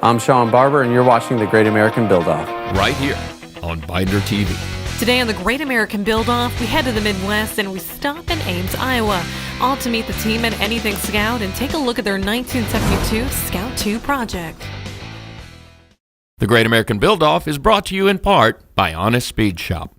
I'm Sean Barber, and you're watching The Great American Build-Off. Right here on Binder TV. Today on The Great American Build-Off, we head to the Midwest and we stop in Ames, Iowa, all to meet the team at Anything Scout and take a look at their 1972 Scout 2 project. The Great American Build-Off is brought to you in part by Honest Speed Shop.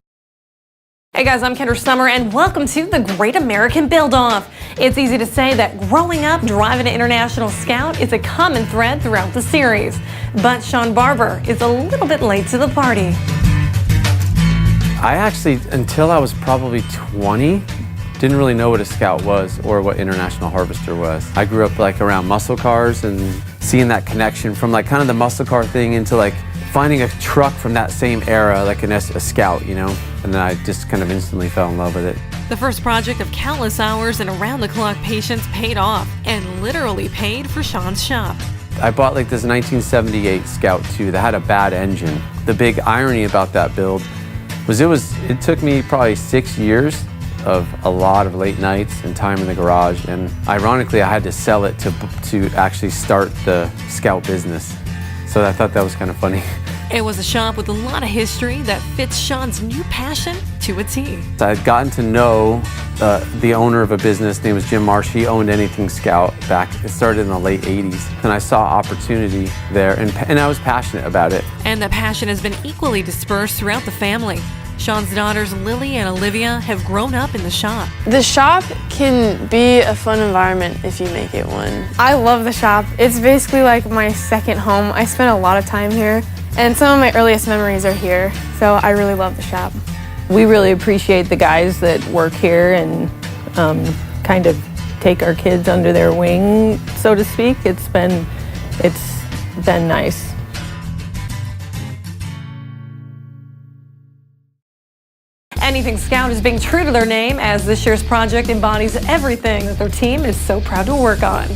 Hey guys, I'm Kendra Summer and welcome to The Great American Build-Off. It's easy to say that growing up driving an International Scout is a common thread throughout the series. But Sean Barber is a little bit late to the party. I actually, until I was probably 20, didn't really know what a Scout was or what International Harvester was. I grew up like around muscle cars and seeing that connection from like kind of the muscle car thing into like finding a truck from that same era, like a Scout, you know? And then I just kind of instantly fell in love with it. The first project of countless hours and around-the-clock patience paid off and literally paid for Sean's shop. I bought like this 1978 Scout 2 that had a bad engine. The big irony about that build was it took me probably 6 years of a lot of late nights and time in the garage, and ironically I had to sell it to actually start the Scout business. So I thought that was kind of funny. It was a shop with a lot of history that fits Sean's new passion to a T. I had gotten to know the owner of a business. His name was Jim Marsh. He owned Anything Scout back, it started in the late 80s. And I saw opportunity there, and I was passionate about it. And that passion has been equally dispersed throughout the family. Sean's daughters Lily and Olivia have grown up in the shop. The shop can be a fun environment if you make it one. I love the shop. It's basically like my second home. I spend a lot of time here, and some of my earliest memories are here, so I really love the shop. We really appreciate the guys that work here and kind of take our kids under their wing, so to speak. It's been nice. Anything Scout is being true to their name as this year's project embodies everything that their team is so proud to work on.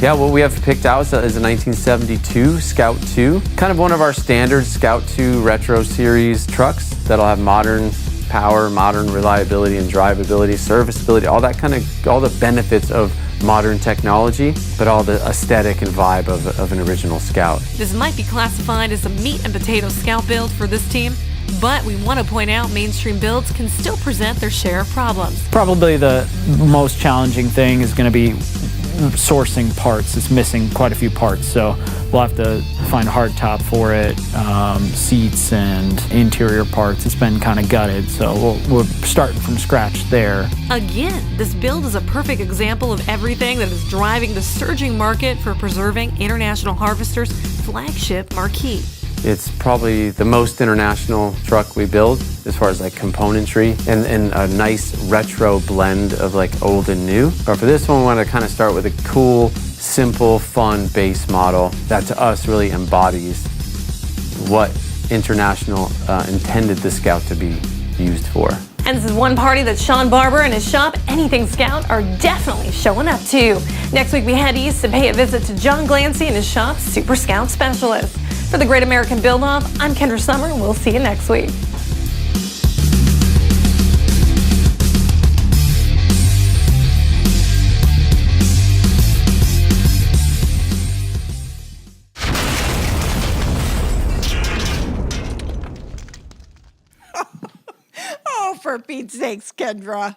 Yeah, what we have picked out is a 1972 Scout 2, kind of one of our standard Scout 2 Retro Series trucks that'll have modern power, modern reliability and drivability, serviceability, all the benefits of modern technology, but all the aesthetic and vibe of an original Scout. This might be classified as a meat and potato Scout build for this team, but we want to point out mainstream builds can still present their share of problems. Probably the most challenging thing is going to be sourcing parts. It's missing quite a few parts, so we'll have to find a hard top for it, seats and interior parts. It's been kind of gutted, so we're starting from scratch there. Again, this build is a perfect example of everything that is driving the surging market for preserving International Harvester's flagship marquee. It's probably the most international truck we build as far as like componentry and a nice retro blend of like old and new. But for this one, we want to kind of start with a cool, simple, fun base model that to us really embodies what International intended the Scout to be used for. And this is one party that Sean Barber and his shop, Anything Scout, are definitely showing up to. Next week, we head east to pay a visit to John Glancy and his shop's Super Scout Specialist. For the Great American Build-Off, I'm Kendra Summer, and we'll see you next week. Oh, for Pete's sakes, Kendra.